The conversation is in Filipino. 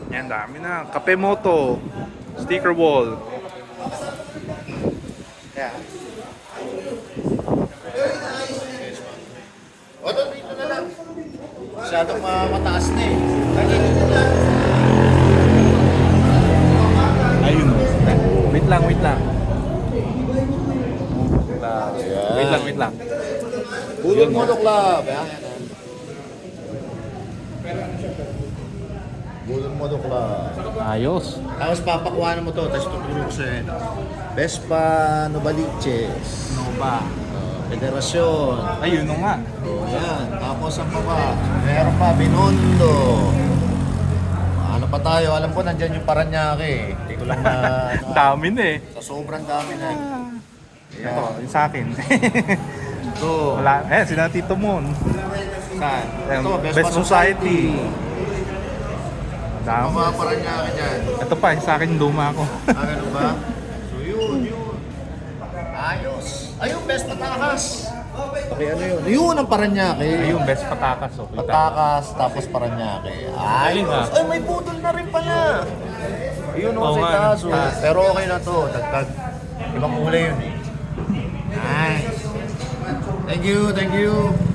Yan, dami na. Kape Moto. Sticker wall. Kaya. O, doon, dito na lang. Masyadong mataas na eh. Ayun. Wait lang, wait lang. Wait lang. Bulong Moto Club. Yan. Bulong Moto Club. Ayos. Tapos papakuhanan mo to, tapos tutulong ko sa'yo. Vespa Novaliches. Nova. Federasyon. Ayun no nga. O, yan. Tapos ang baba. Meron pa, Binondo. Ano pa tayo? Alam ko nandyan yung Paranaque. Hindi ko lang na... Dami na eh. Sa sobrang dami na. Yan. Ito, yung sa akin. Ito. Wala. Eh, sila Tito Mon. Saan? Ayan, Ito, Best Society. Ang Dami. mga Paranaque dyan. Ito pa, yung sa akin luma ko. Ganun ba? So yun. Ayos. Ayun, best patakas. Okay, ano yun? Yun ang Paranaque. Ayun, best patakas. Oh, kita. Patakas, tapos Paranaque. Ayun, Ayos. ah. Ay, may budol na rin pala. Yun Oo sa nga. taso. Pero okay na to. Dagdag. Ibang kulay yun eh. Nice. Thank you.